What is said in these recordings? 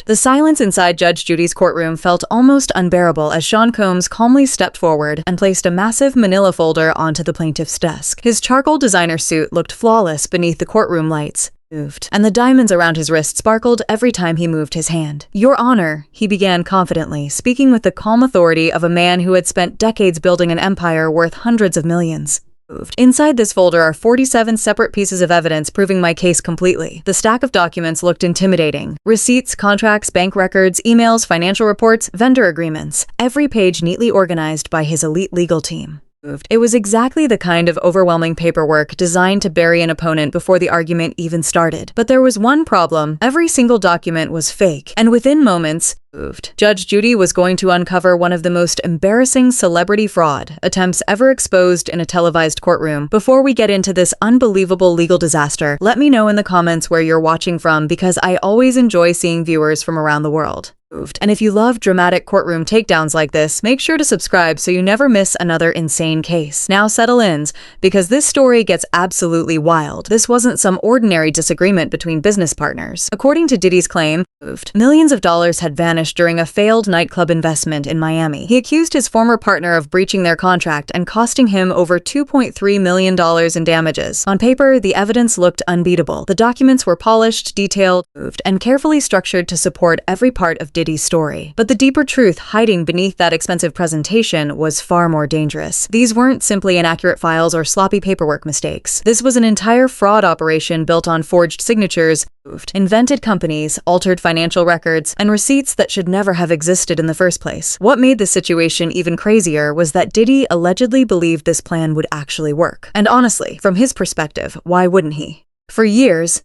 The silence inside Judge Judy's courtroom felt almost unbearable as Sean Combs calmly stepped forward and placed a massive manila folder onto the plaintiff's desk. His charcoal designer suit looked flawless beneath the courtroom lights, and the diamonds around his wrist sparkled every time he moved his hand. "Your Honor," he began confidently, speaking with the calm authority of a man who had spent decades building an empire worth hundreds of millions. Inside this folder are 47 separate pieces of evidence proving my case completely. The stack of documents looked intimidating. Receipts, contracts, bank records, emails, financial reports, vendor agreements, every page neatly organized by his elite legal team. It was exactly the kind of overwhelming paperwork designed to bury an opponent before the argument even started. But there was one problem. Every single document was fake, and within moments, Judge Judy was going to uncover one of the most embarrassing celebrity fraud attempts ever exposed in a televised courtroom. Before we get into this unbelievable legal disaster, let me know in the comments where you're watching from because I always enjoy seeing viewers from around the world. And if you love dramatic courtroom takedowns like this, make sure to subscribe so you never miss another insane case. Now settle in, because this story gets absolutely wild. This wasn't some ordinary disagreement between business partners. According to Diddy's claim, millions of dollars had vanished during a failed nightclub investment in Miami. He accused his former partner of breaching their contract and costing him over $2.3 million in damages. On paper, the evidence looked unbeatable. The documents were polished, detailed, and carefully structured to support every part of Diddy's story. But the deeper truth hiding beneath that expensive presentation was far more dangerous. These weren't simply inaccurate files or sloppy paperwork mistakes. This was an entire fraud operation built on forged signatures, invented companies, altered financial records, and receipts that should never have existed in the first place. What made the situation even crazier was that Diddy allegedly believed this plan would actually work. And honestly, from his perspective, why wouldn't he? For years,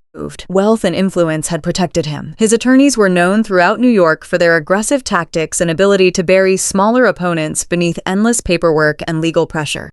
wealth and influence had protected him. His attorneys were known throughout New York for their aggressive tactics and ability to bury smaller opponents beneath endless paperwork and legal pressure.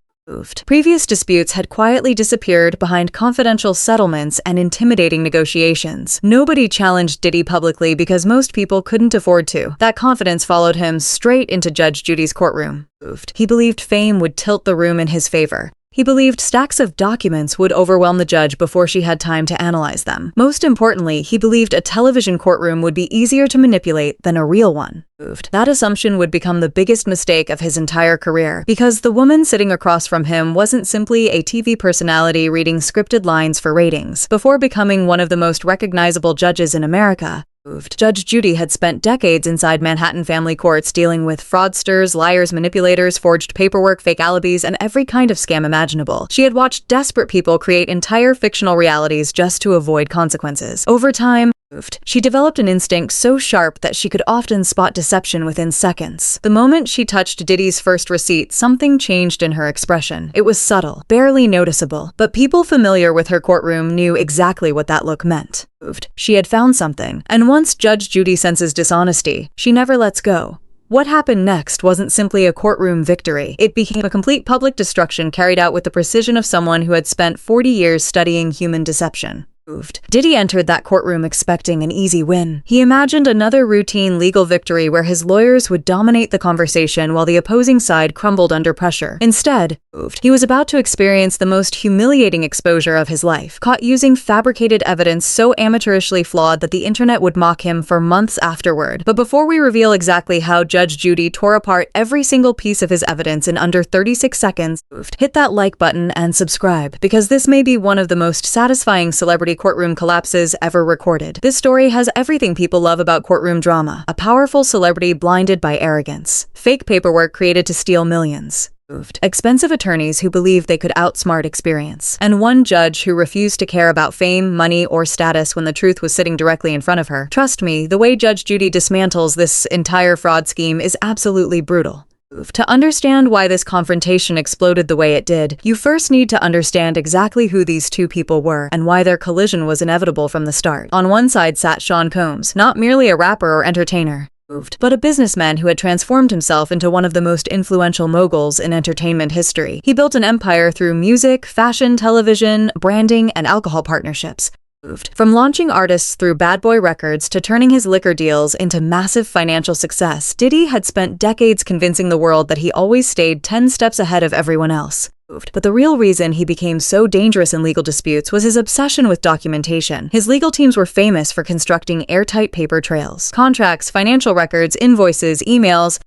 Previous disputes had quietly disappeared behind confidential settlements and intimidating negotiations. Nobody challenged Diddy publicly because most people couldn't afford to. That confidence followed him straight into Judge Judy's courtroom. He believed fame would tilt the room in his favor. He believed stacks of documents would overwhelm the judge before she had time to analyze them. Most importantly, he believed a television courtroom would be easier to manipulate than a real one. That assumption would become the biggest mistake of his entire career, because the woman sitting across from him wasn't simply a TV personality reading scripted lines for ratings. Before becoming one of the most recognizable judges in America, Judge Judy had spent decades inside Manhattan family courts dealing with fraudsters, liars, manipulators, forged paperwork, fake alibis, and every kind of scam imaginable. She had watched desperate people create entire fictional realities just to avoid consequences. Over time, she developed an instinct so sharp that she could often spot deception within seconds. The moment she touched Diddy's first receipt, something changed in her expression. It was subtle, barely noticeable, but people familiar with her courtroom knew exactly what that look meant. She had found something, and once Judge Judy senses dishonesty, she never lets go. What happened next wasn't simply a courtroom victory. It became a complete public destruction carried out with the precision of someone who had spent 40 years studying human deception. Diddy entered that courtroom expecting an easy win. He imagined another routine legal victory where his lawyers would dominate the conversation while the opposing side crumbled under pressure. Instead, he was about to experience the most humiliating exposure of his life, caught using fabricated evidence so amateurishly flawed that the internet would mock him for months afterward. But before we reveal exactly how Judge Judy tore apart every single piece of his evidence in under 36 seconds, hit that like button and subscribe, because this may be one of the most satisfying celebrity courtroom collapses ever recorded. This story has everything people love about courtroom drama: a powerful celebrity blinded by arrogance, fake paperwork created to steal millions, expensive attorneys who believed they could outsmart experience, and one judge who refused to care about fame, money, or status when the truth was sitting directly in front of her. Trust me, the way Judge Judy dismantles this entire fraud scheme is absolutely brutal. To understand why this confrontation exploded the way it did, you first need to understand exactly who these two people were and why their collision was inevitable from the start. On one side sat Sean Combs, not merely a rapper or entertainer, but a businessman who had transformed himself into one of the most influential moguls in entertainment history. He built an empire through music, fashion, television, branding, and alcohol partnerships. From launching artists through Bad Boy Records to turning his liquor deals into massive financial success, Diddy had spent decades convincing the world that he always stayed 10 steps ahead of everyone else. But the real reason he became so dangerous in legal disputes was his obsession with documentation. His legal teams were famous for constructing airtight paper trails. Contracts, financial records, invoices, emails,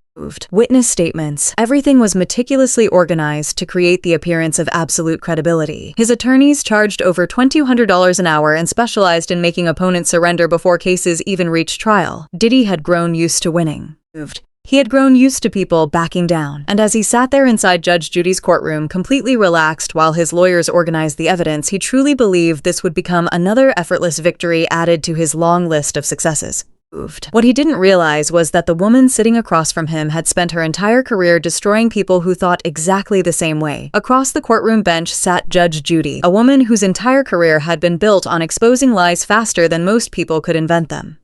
witness statements. Everything was meticulously organized to create the appearance of absolute credibility. His attorneys charged over $2,200 an hour and specialized in making opponents surrender before cases even reached trial. Diddy had grown used to winning. He had grown used to people backing down, and as he sat there inside Judge Judy's courtroom, completely relaxed while his lawyers organized the evidence, he truly believed this would become another effortless victory added to his long list of successes. What he didn't realize was that the woman sitting across from him had spent her entire career destroying people who thought exactly the same way. Across the courtroom bench sat Judge Judy, a woman whose entire career had been built on exposing lies faster than most people could invent them.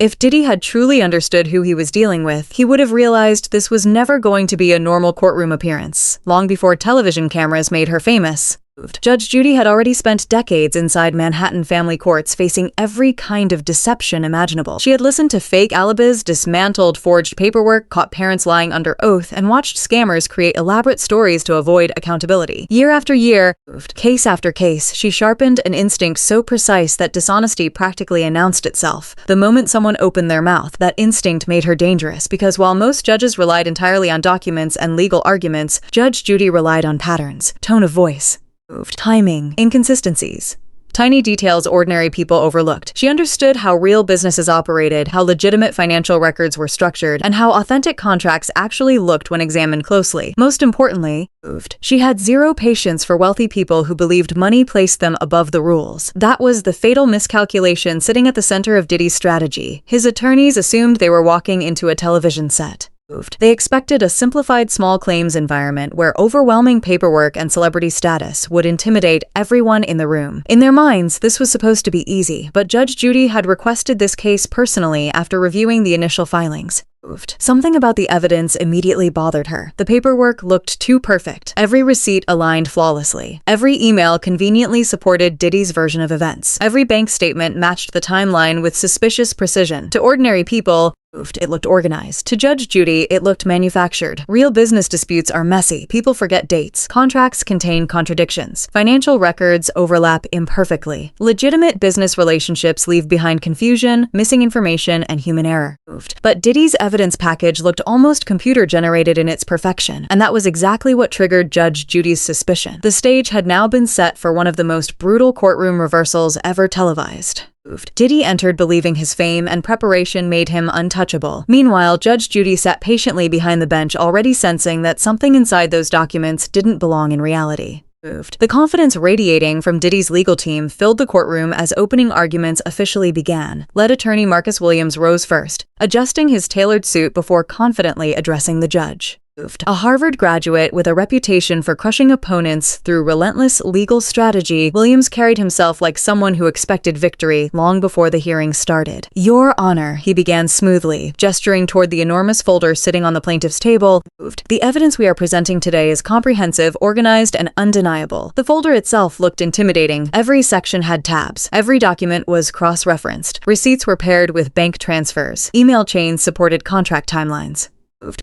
If Diddy had truly understood who he was dealing with, he would have realized this was never going to be a normal courtroom appearance. Long before television cameras made her famous, Judge Judy had already spent decades inside Manhattan family courts facing every kind of deception imaginable. She had listened to fake alibis, dismantled forged paperwork, caught parents lying under oath, and watched scammers create elaborate stories to avoid accountability. Year after year, case after case, she sharpened an instinct so precise that dishonesty practically announced itself. The moment someone opened their mouth, that instinct made her dangerous, because while most judges relied entirely on documents and legal arguments, Judge Judy relied on patterns, tone of voice, timing, inconsistencies. Tiny details ordinary people overlooked. She understood how real businesses operated, how legitimate financial records were structured, and how authentic contracts actually looked when examined closely. Most importantly, she had zero patience for wealthy people who believed money placed them above the rules. That was the fatal miscalculation sitting at the center of Diddy's strategy. His attorneys assumed they were walking into a television set. They expected a simplified small claims environment where overwhelming paperwork and celebrity status would intimidate everyone in the room. In their minds, this was supposed to be easy, but Judge Judy had requested this case personally after reviewing the initial filings. Something about the evidence immediately bothered her. The paperwork looked too perfect. Every receipt aligned flawlessly. Every email conveniently supported Diddy's version of events. Every bank statement matched the timeline with suspicious precision. To ordinary people, it looked organized. To Judge Judy, it looked manufactured. Real business disputes are messy. People forget dates. Contracts contain contradictions. Financial records overlap imperfectly. Legitimate business relationships leave behind confusion, missing information, and human error. But Diddy's evidence package looked almost computer-generated in its perfection, and that was exactly what triggered Judge Judy's suspicion. The stage had now been set for one of the most brutal courtroom reversals ever televised. Diddy entered believing his fame and preparation made him untouchable. Meanwhile, Judge Judy sat patiently behind the bench, already sensing that something inside those documents didn't belong in reality. The confidence radiating from Diddy's legal team filled the courtroom as opening arguments officially began. Lead attorney Marcus Williams rose first, adjusting his tailored suit before confidently addressing the judge. A Harvard graduate with a reputation for crushing opponents through relentless legal strategy, Williams carried himself like someone who expected victory long before the hearing started. "Your Honor," he began smoothly, gesturing toward the enormous folder sitting on the plaintiff's table. "The evidence we are presenting today is comprehensive, organized, and undeniable." The folder itself looked intimidating. Every section had tabs. Every document was cross-referenced. Receipts were paired with bank transfers. Email chains supported contract timelines.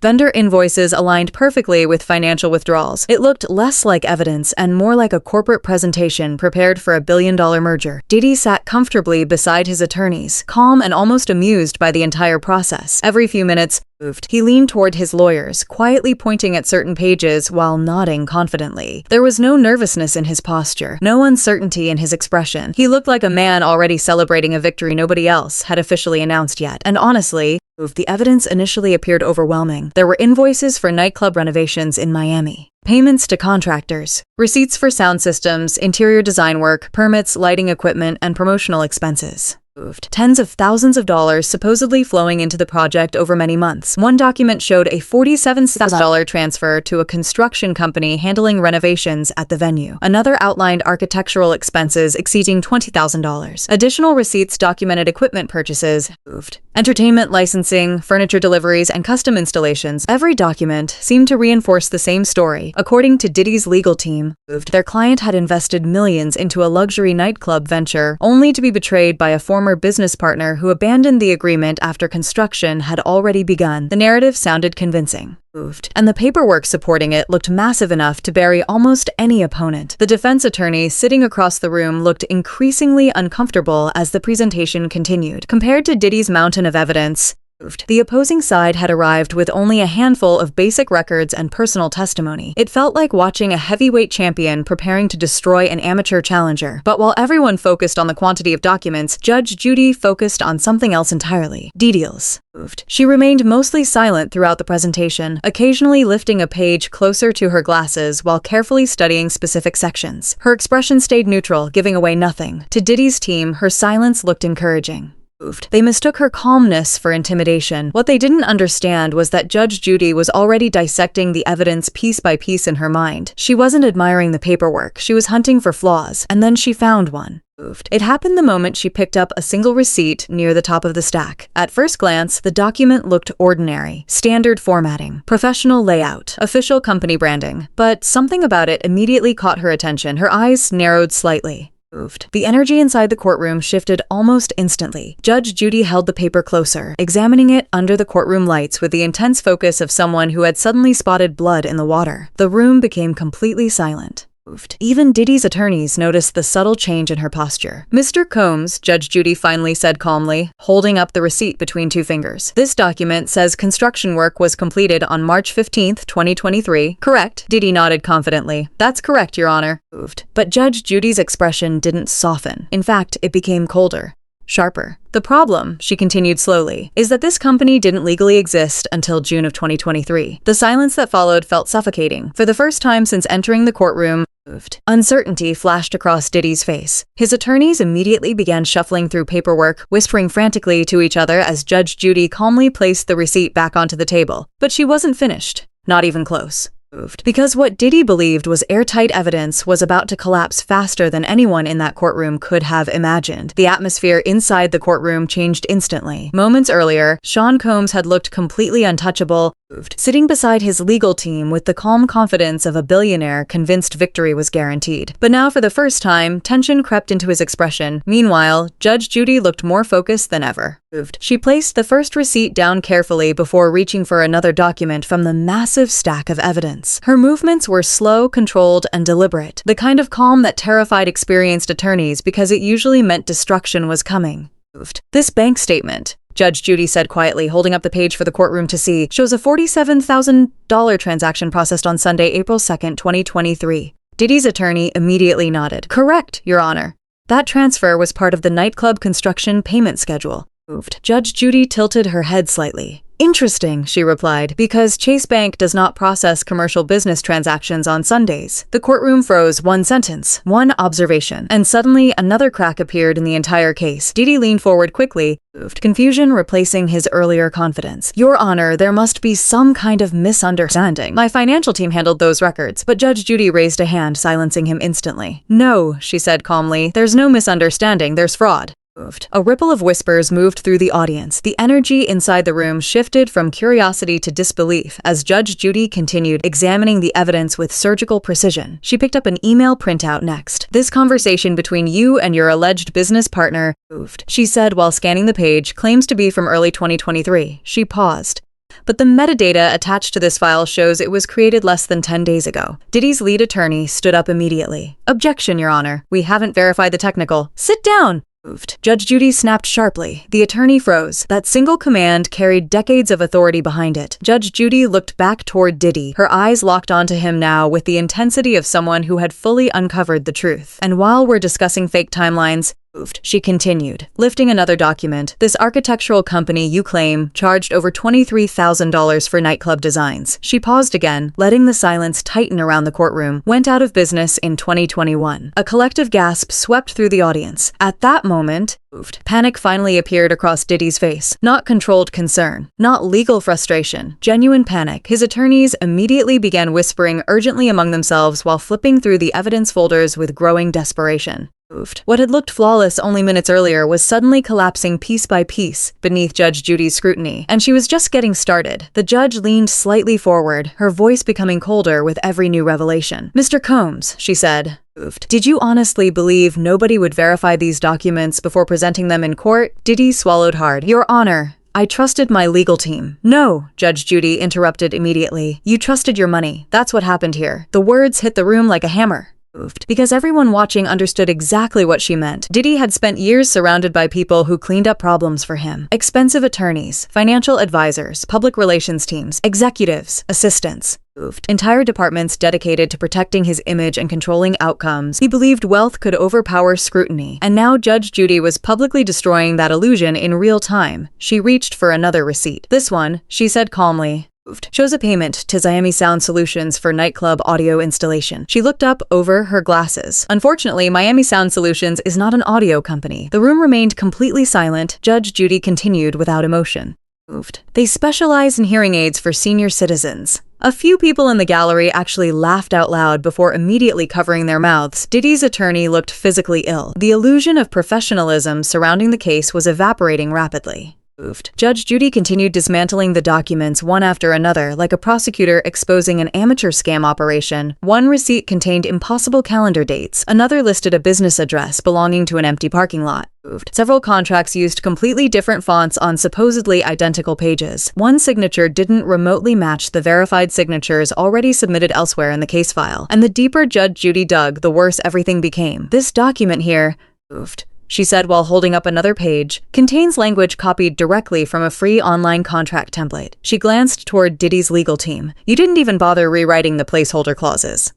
Vendor invoices aligned perfectly with financial withdrawals. It looked less like evidence and more like a corporate presentation prepared for a billion-dollar merger. Diddy sat comfortably beside his attorneys, calm and almost amused by the entire process. Every few minutes, he leaned toward his lawyers, quietly pointing at certain pages while nodding confidently. There was no nervousness in his posture, no uncertainty in his expression. He looked like a man already celebrating a victory nobody else had officially announced yet. And honestly, the evidence initially appeared overwhelming. There were invoices for nightclub renovations in Miami, payments to contractors, receipts for sound systems, interior design work, permits, lighting equipment, and promotional expenses. Tens of thousands of dollars supposedly flowing into the project over many months. One document showed a $47,000 transfer to a construction company handling renovations at the venue. Another outlined architectural expenses exceeding $20,000. Additional receipts documented equipment purchases. Entertainment licensing, furniture deliveries, and custom installations. Every document seemed to reinforce the same story. According to Diddy's legal team, their client had invested millions into a luxury nightclub venture, only to be betrayed by a former business partner who abandoned the agreement after construction had already begun. The narrative sounded convincing, and the paperwork supporting it looked massive enough to bury almost any opponent. The defense attorney sitting across the room looked increasingly uncomfortable as the presentation continued. Compared to Diddy's mountain of evidence, the opposing side had arrived with only a handful of basic records and personal testimony. It felt like watching a heavyweight champion preparing to destroy an amateur challenger. But while everyone focused on the quantity of documents, Judge Judy focused on something else entirely: details. She remained mostly silent throughout the presentation, occasionally lifting a page closer to her glasses while carefully studying specific sections. Her expression stayed neutral, giving away nothing. To Diddy's team, her silence looked encouraging. They mistook her calmness for intimidation. What they didn't understand was that Judge Judy was already dissecting the evidence piece by piece in her mind. She wasn't admiring the paperwork, she was hunting for flaws, and then she found one. It happened the moment she picked up a single receipt near the top of the stack. At first glance, the document looked ordinary. Standard formatting, professional layout, official company branding. But something about it immediately caught her attention. Her eyes narrowed slightly. The energy inside the courtroom shifted almost instantly. Judge Judy held the paper closer, examining it under the courtroom lights with the intense focus of someone who had suddenly spotted blood in the water. The room became completely silent. Even Diddy's attorneys noticed the subtle change in her posture. "Mr. Combs," Judge Judy finally said calmly, holding up the receipt between two fingers. "This document says construction work was completed on March 15th, 2023. Correct?" Diddy nodded confidently. "That's correct, Your Honor." But Judge Judy's expression didn't soften. In fact, it became colder. Sharper. "The problem," she continued slowly, "is that this company didn't legally exist until June of 2023. The silence that followed felt suffocating. For the first time since entering the courtroom, uncertainty flashed across Diddy's face. His attorneys immediately began shuffling through paperwork, whispering frantically to each other as Judge Judy calmly placed the receipt back onto the table. But she wasn't finished. Not even close. Because what Diddy believed was airtight evidence was about to collapse faster than anyone in that courtroom could have imagined. The atmosphere inside the courtroom changed instantly. Moments earlier, Sean Combs had looked completely untouchable, sitting beside his legal team with the calm confidence of a billionaire convinced victory was guaranteed. But now, for the first time, tension crept into his expression. Meanwhile, Judge Judy looked more focused than ever. She placed the first receipt down carefully before reaching for another document from the massive stack of evidence. Her movements were slow, controlled, and deliberate, the kind of calm that terrified experienced attorneys because it usually meant destruction was coming. "This bank statement," Judge Judy said quietly, holding up the page for the courtroom to see, "shows a $47,000 transaction processed on Sunday, April 2nd, 2023. Diddy's attorney immediately nodded. "Correct, Your Honor. That transfer was part of the nightclub construction payment schedule." Judge Judy tilted her head slightly. "Interesting," she replied, "because Chase Bank does not process commercial business transactions on Sundays." The courtroom froze. One sentence, one observation, and suddenly another crack appeared in the entire case. Diddy leaned forward quickly, confusion replacing his earlier confidence. "Your Honor, there must be some kind of misunderstanding. My financial team handled those records." But Judge Judy raised a hand, silencing him instantly. "No," she said calmly, "there's no misunderstanding, there's fraud." A ripple of whispers moved through the audience. The energy inside the room shifted from curiosity to disbelief as Judge Judy continued examining the evidence with surgical precision. She picked up an email printout next. "This conversation between you and your alleged business partner," she said while scanning the page, "claims to be from early 2023. She paused. "But the metadata attached to this file shows it was created less than 10 days ago." Diddy's lead attorney stood up immediately. "Objection, Your Honor. We haven't verified the technical." "Sit down!" Judge Judy snapped sharply. The attorney froze. That single command carried decades of authority behind it. Judge Judy looked back toward Diddy, her eyes locked onto him now with the intensity of someone who had fully uncovered the truth. "And while we're discussing fake timelines," she continued, lifting another document, "this architectural company you claim charged over $23,000 for nightclub designs." She paused again, letting the silence tighten around the courtroom. "Went out of business in 2021. A collective gasp swept through the audience. At that moment, panic finally appeared across Diddy's face. Not controlled concern, not legal frustration, genuine panic. His attorneys immediately began whispering urgently among themselves while flipping through the evidence folders with growing desperation. What had looked flawless only minutes earlier was suddenly collapsing piece by piece beneath Judge Judy's scrutiny, and she was just getting started. The judge leaned slightly forward, her voice becoming colder with every new revelation. "Mr. Combs," she said, "did you honestly believe nobody would verify these documents before presenting them in court?" Diddy swallowed hard. "Your Honor, I trusted my legal team." "No," Judge Judy interrupted immediately. "You trusted your money. That's what happened here." The words hit the room like a hammer. Because everyone watching understood exactly what she meant. Diddy had spent years surrounded by people who cleaned up problems for him. Expensive attorneys, financial advisors, public relations teams, executives, assistants. Entire departments dedicated to protecting his image and controlling outcomes. He believed wealth could overpower scrutiny. And now Judge Judy was publicly destroying that illusion in real time. She reached for another receipt. "This one," she said calmly, "shows a payment to Miami Sound Solutions for nightclub audio installation." She looked up over her glasses. "Unfortunately, Miami Sound Solutions is not an audio company." The room remained completely silent. Judge Judy continued without emotion. "They specialize in hearing aids for senior citizens." A few people in the gallery actually laughed out loud before immediately covering their mouths. Diddy's attorney looked physically ill. The illusion of professionalism surrounding the case was evaporating rapidly. Judge Judy continued dismantling the documents one after another, like a prosecutor exposing an amateur scam operation. One receipt contained impossible calendar dates. Another listed a business address belonging to an empty parking lot. Several contracts used completely different fonts on supposedly identical pages. One signature didn't remotely match the verified signatures already submitted elsewhere in the case file. And the deeper Judge Judy dug, the worse everything became. "This document here," she said while holding up another page, "contains language copied directly from a free online contract template." She glanced toward Diddy's legal team. "You didn't even bother rewriting the placeholder clauses."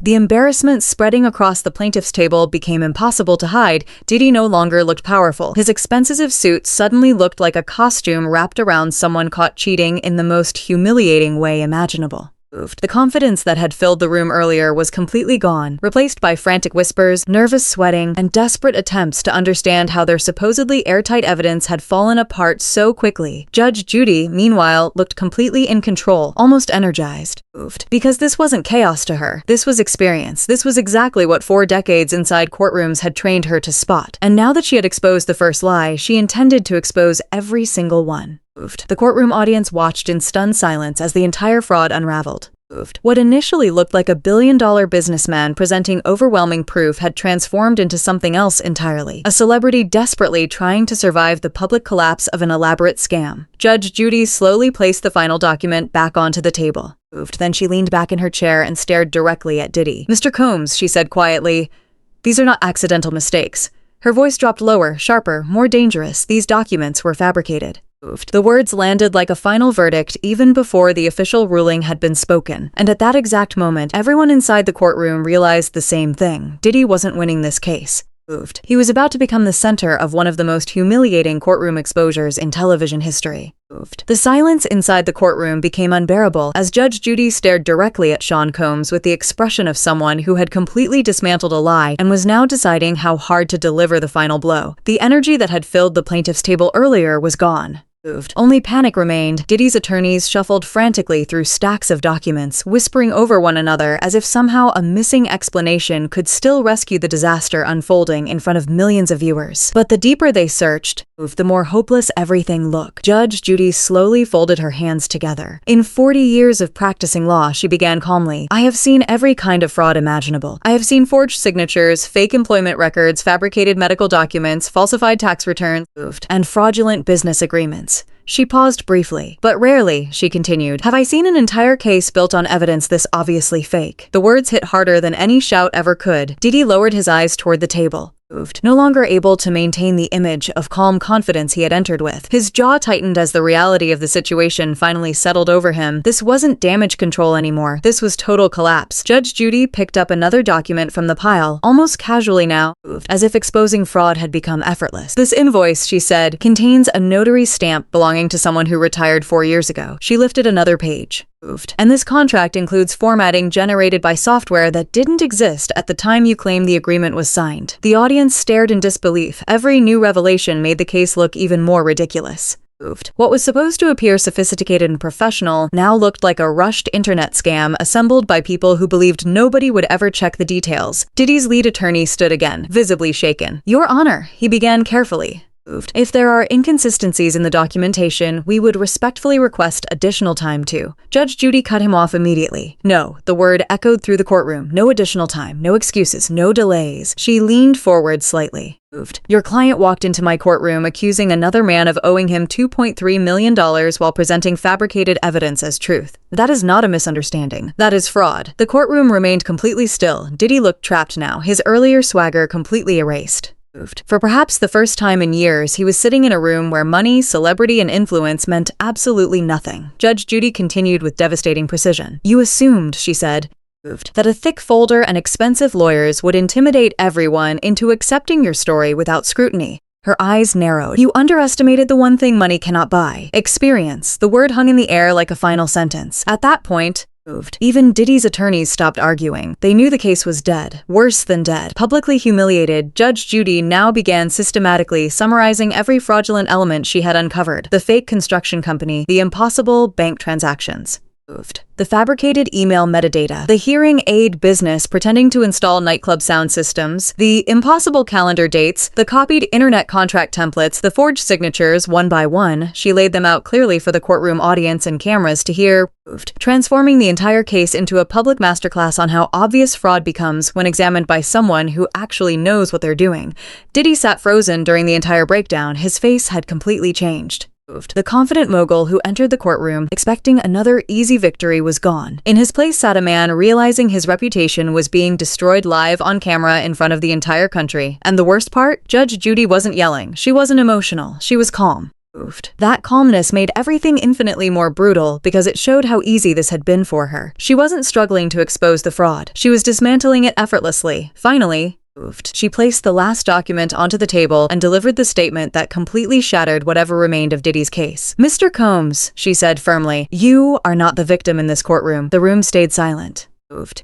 The embarrassment spreading across the plaintiff's table became impossible to hide. Diddy no longer looked powerful. His expensive suit suddenly looked like a costume wrapped around someone caught cheating in the most humiliating way imaginable. The confidence that had filled the room earlier was completely gone, replaced by frantic whispers, nervous sweating, and desperate attempts to understand how their supposedly airtight evidence had fallen apart so quickly. Judge Judy, meanwhile, looked completely in control, almost energized. Because this wasn't chaos to her. This was experience. This was exactly what 4 decades inside courtrooms had trained her to spot. And now that she had exposed the first lie, she intended to expose every single one. The courtroom audience watched in stunned silence as the entire fraud unraveled. What initially looked like a billion-dollar businessman presenting overwhelming proof had transformed into something else entirely. A celebrity desperately trying to survive the public collapse of an elaborate scam. Judge Judy slowly placed the final document back onto the table. Then she leaned back in her chair and stared directly at Diddy. "Mr. Combs," she said quietly, "these are not accidental mistakes." Her voice dropped lower, sharper, more dangerous. "These documents were fabricated." The words landed like a final verdict even before the official ruling had been spoken. And at that exact moment, everyone inside the courtroom realized the same thing. Diddy wasn't winning this case. He was about to become the center of one of the most humiliating courtroom exposures in television history. The silence inside the courtroom became unbearable as Judge Judy stared directly at Sean Combs with the expression of someone who had completely dismantled a lie and was now deciding how hard to deliver the final blow. The energy that had filled the plaintiff's table earlier was gone. Only panic remained. Diddy's attorneys shuffled frantically through stacks of documents, whispering over one another as if somehow a missing explanation could still rescue the disaster unfolding in front of millions of viewers. But the deeper they searched, the more hopeless everything looked. Judge Judy slowly folded her hands together. "In 40 years of practicing law," she began calmly, "I have seen every kind of fraud imaginable. I have seen forged signatures, fake employment records, fabricated medical documents, falsified tax returns, and fraudulent business agreements." She paused briefly. "But rarely," she continued, "have I seen an entire case built on evidence this obviously fake." The words hit harder than any shout ever could. Diddy lowered his eyes toward the table. No longer able to maintain the image of calm confidence he had entered with. His jaw tightened as the reality of the situation finally settled over him. This wasn't damage control anymore. This was total collapse. Judge Judy picked up another document from the pile, almost casually now, as if exposing fraud had become effortless. "This invoice," she said, "contains a notary stamp belonging to someone who retired 4 years ago." She lifted another page. "And this contract includes formatting generated by software that didn't exist at the time you claim the agreement was signed." The audience stared in disbelief. Every new revelation made the case look even more ridiculous. What was supposed to appear sophisticated and professional now looked like a rushed internet scam assembled by people who believed nobody would ever check the details. Diddy's lead attorney stood again, visibly shaken. "Your Honor," he began carefully. "If there are inconsistencies in the documentation, we would respectfully request additional time to." Judge Judy cut him off immediately. "No," the word echoed through the courtroom. "No additional time, no excuses, no delays." She leaned forward slightly. "Your client walked into my courtroom accusing another man of owing him $2.3 million while presenting fabricated evidence as truth. That is not a misunderstanding. That is fraud." The courtroom remained completely still. Diddy looked trapped now, his earlier swagger completely erased. For perhaps the first time in years, he was sitting in a room where money, celebrity, and influence meant absolutely nothing. Judge Judy continued with devastating precision. "You assumed," she said, "that a thick folder and expensive lawyers would intimidate everyone into accepting your story without scrutiny." Her eyes narrowed. "You underestimated the one thing money cannot buy. Experience." The word hung in the air like a final sentence. At that point, even Diddy's attorneys stopped arguing. They knew the case was dead. Worse than dead. Publicly humiliated, Judge Judy now began systematically summarizing every fraudulent element she had uncovered. The fake construction company, the impossible bank transactions, the fabricated email metadata, the hearing aid business pretending to install nightclub sound systems, the impossible calendar dates, the copied internet contract templates, the forged signatures, one by one. She laid them out clearly for the courtroom audience and cameras to hear, transforming the entire case into a public masterclass on how obvious fraud becomes when examined by someone who actually knows what they're doing. Diddy sat frozen during the entire breakdown. His face had completely changed. The confident mogul who entered the courtroom, expecting another easy victory, was gone. In his place sat a man realizing his reputation was being destroyed live on camera in front of the entire country. And the worst part? Judge Judy wasn't yelling. She wasn't emotional. She was calm. That calmness made everything infinitely more brutal because it showed how easy this had been for her. She wasn't struggling to expose the fraud. She was dismantling it effortlessly. Finally, she placed the last document onto the table and delivered the statement that completely shattered whatever remained of Diddy's case. "Mr. Combs," she said firmly, "you are not the victim in this courtroom." The room stayed silent.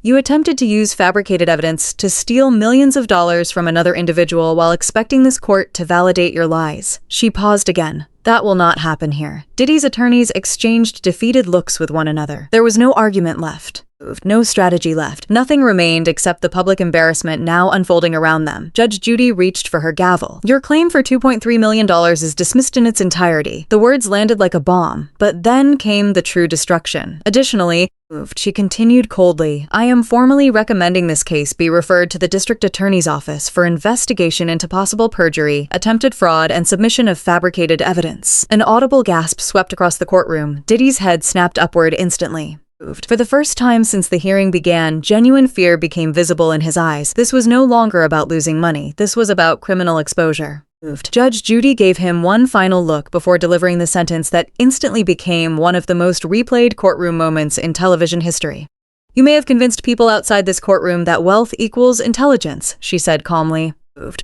"You attempted to use fabricated evidence to steal millions of dollars from another individual while expecting this court to validate your lies." She paused again. "That will not happen here." Diddy's attorneys exchanged defeated looks with one another. There was no argument left. No strategy left. Nothing remained except the public embarrassment now unfolding around them. Judge Judy reached for her gavel. "Your claim for $2.3 million is dismissed in its entirety." The words landed like a bomb, but then came the true destruction. Additionally, she continued coldly, "I am formally recommending this case be referred to the district attorney's office for investigation into possible perjury, attempted fraud, and submission of fabricated evidence." An audible gasp swept across the courtroom. Diddy's head snapped upward instantly. For the first time since the hearing began, genuine fear became visible in his eyes. This was no longer about losing money. This was about criminal exposure. Judge Judy gave him one final look before delivering the sentence that instantly became one of the most replayed courtroom moments in television history. "You may have convinced people outside this courtroom that wealth equals intelligence," she said calmly.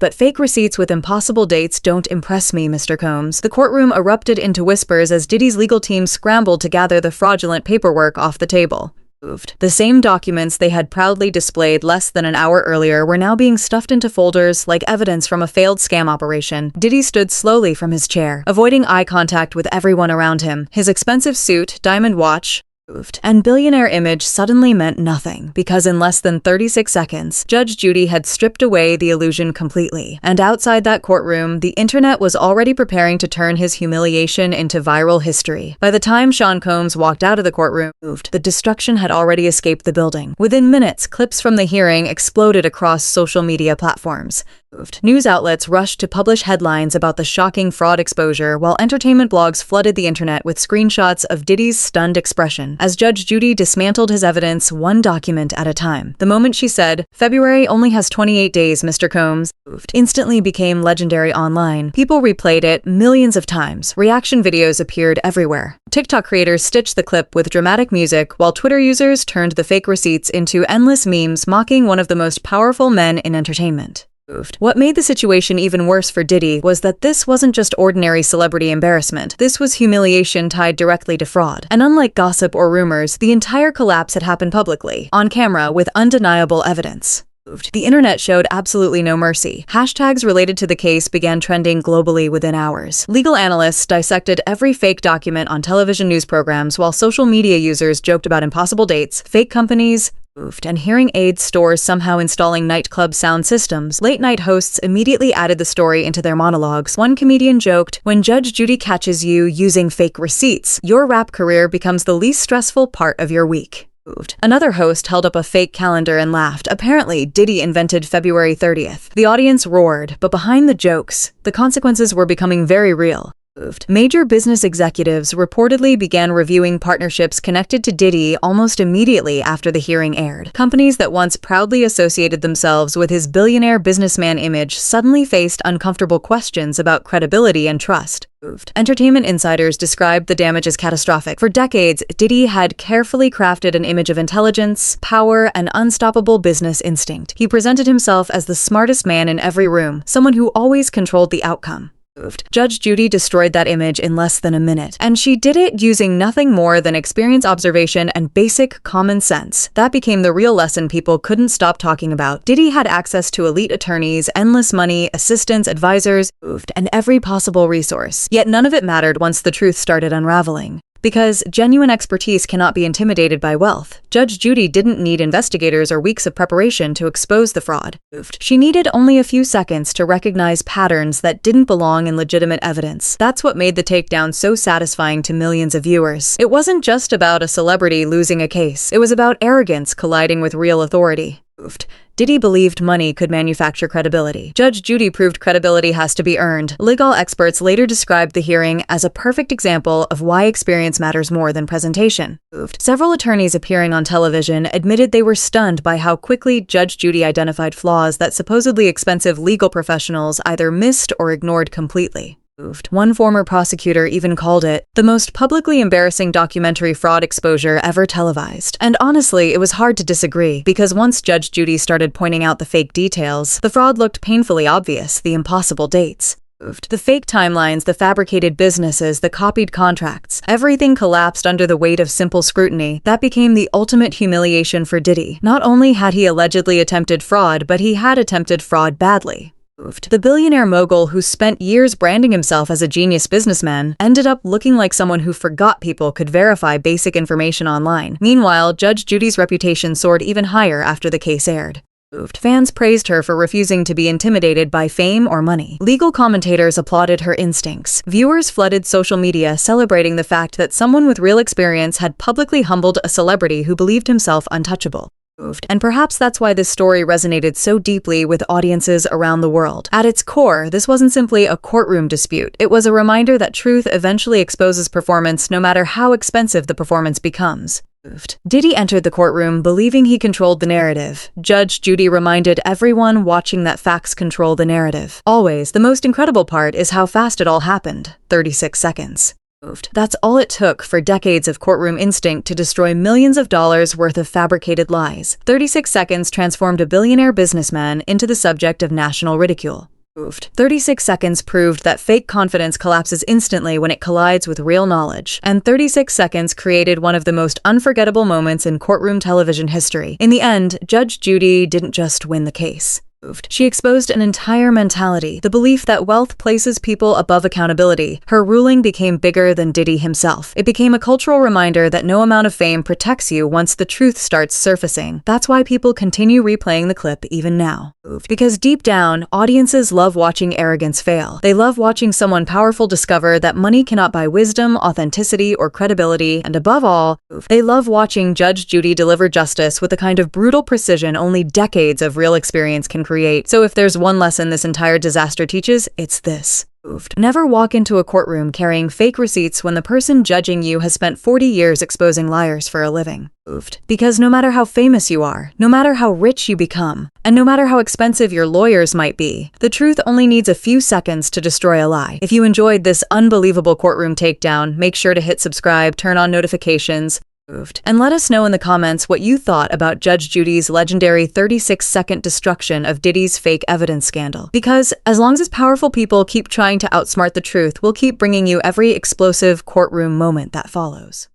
"But fake receipts with impossible dates don't impress me, Mr. Combs." The courtroom erupted into whispers as Diddy's legal team scrambled to gather the fraudulent paperwork off the table. The same documents they had proudly displayed less than an hour earlier were now being stuffed into folders like evidence from a failed scam operation. Diddy stood slowly from his chair, avoiding eye contact with everyone around him. His expensive suit, diamond watch, and billionaire image suddenly meant nothing, because in less than 36 seconds, Judge Judy had stripped away the illusion completely. And outside that courtroom, the internet was already preparing to turn his humiliation into viral history. By the time Sean Combs walked out of the courtroom, the destruction had already escaped the building. Within minutes, clips from the hearing exploded across social media platforms. News outlets rushed to publish headlines about the shocking fraud exposure, while entertainment blogs flooded the internet with screenshots of Diddy's stunned expression as Judge Judy dismantled his evidence one document at a time. The moment she said, "February only has 28 days, Mr. Combs," instantly became legendary online. People replayed it millions of times. Reaction videos appeared everywhere. TikTok creators stitched the clip with dramatic music, while Twitter users turned the fake receipts into endless memes mocking one of the most powerful men in entertainment. What made the situation even worse for Diddy was that this wasn't just ordinary celebrity embarrassment. This was humiliation tied directly to fraud. And unlike gossip or rumors, the entire collapse had happened publicly, on camera, with undeniable evidence. The internet showed absolutely no mercy. Hashtags related to the case began trending globally within hours. Legal analysts dissected every fake document on television news programs, while social media users joked about impossible dates, fake companies, and hearing aid stores somehow installing nightclub sound systems. Late-night hosts immediately added the story into their monologues. One comedian joked, "When Judge Judy catches you using fake receipts, your rap career becomes the least stressful part of your week." Another host held up a fake calendar and laughed. Apparently, Diddy invented February 30th. The audience roared, but behind the jokes, the consequences were becoming very real. Major business executives reportedly began reviewing partnerships connected to Diddy almost immediately after the hearing aired. Companies that once proudly associated themselves with his billionaire businessman image suddenly faced uncomfortable questions about credibility and trust. Entertainment insiders described the damage as catastrophic. For decades, Diddy had carefully crafted an image of intelligence, power, and unstoppable business instinct. He presented himself as the smartest man in every room, someone who always controlled the outcome. Judge Judy destroyed that image in less than a minute, and she did it using nothing more than experience, observation, and basic common sense. That became the real lesson people couldn't stop talking about. Diddy had access to elite attorneys, endless money, assistants, advisors, and every possible resource. Yet none of it mattered once the truth started unraveling. Because genuine expertise cannot be intimidated by wealth. Judge Judy didn't need investigators or weeks of preparation to expose the fraud. She needed only a few seconds to recognize patterns that didn't belong in legitimate evidence. That's what made the takedown so satisfying to millions of viewers. It wasn't just about a celebrity losing a case. It was about arrogance colliding with real authority. Diddy believed money could manufacture credibility. Judge Judy proved credibility has to be earned. Legal experts later described the hearing as a perfect example of why experience matters more than presentation. Several attorneys appearing on television admitted they were stunned by how quickly Judge Judy identified flaws that supposedly expensive legal professionals either missed or ignored completely. One former prosecutor even called it the most publicly embarrassing documentary fraud exposure ever televised. And honestly, it was hard to disagree, because once Judge Judy started pointing out the fake details, the fraud looked painfully obvious: the impossible dates, the fake timelines, the fabricated businesses, the copied contracts. Everything collapsed under the weight of simple scrutiny. That became the ultimate humiliation for Diddy. Not only had he allegedly attempted fraud, but he had attempted fraud badly. The billionaire mogul, who spent years branding himself as a genius businessman, ended up looking like someone who forgot people could verify basic information online. Meanwhile, Judge Judy's reputation soared even higher after the case aired. Fans praised her for refusing to be intimidated by fame or money. Legal commentators applauded her instincts. Viewers flooded social media celebrating the fact that someone with real experience had publicly humbled a celebrity who believed himself untouchable. And perhaps that's why this story resonated so deeply with audiences around the world. At its core, this wasn't simply a courtroom dispute. It was a reminder that truth eventually exposes performance, no matter how expensive the performance becomes. Diddy entered the courtroom believing he controlled the narrative. Judge Judy reminded everyone watching that facts control the narrative. Always, the most incredible part is how fast it all happened: 36 seconds. That's all it took for decades of courtroom instinct to destroy millions of dollars worth of fabricated lies. 36 seconds transformed a billionaire businessman into the subject of national ridicule. 36 seconds proved that fake confidence collapses instantly when it collides with real knowledge. And 36 seconds created one of the most unforgettable moments in courtroom television history. In the end, Judge Judy didn't just win the case. She exposed an entire mentality, the belief that wealth places people above accountability. Her ruling became bigger than Diddy himself. It became a cultural reminder that no amount of fame protects you once the truth starts surfacing. That's why people continue replaying the clip even now. Because deep down, audiences love watching arrogance fail. They love watching someone powerful discover that money cannot buy wisdom, authenticity, or credibility, and above all, they love watching Judge Judy deliver justice with the kind of brutal precision only decades of real experience can create. So if there's one lesson this entire disaster teaches, it's this. Never walk into a courtroom carrying fake receipts when the person judging you has spent 40 years exposing liars for a living. Because no matter how famous you are, no matter how rich you become, and no matter how expensive your lawyers might be, the truth only needs a few seconds to destroy a lie. If you enjoyed this unbelievable courtroom takedown, make sure to hit subscribe, turn on notifications, and let us know in the comments what you thought about Judge Judy's legendary 36-second destruction of Diddy's fake evidence scandal. Because as long as powerful people keep trying to outsmart the truth, we'll keep bringing you every explosive courtroom moment that follows.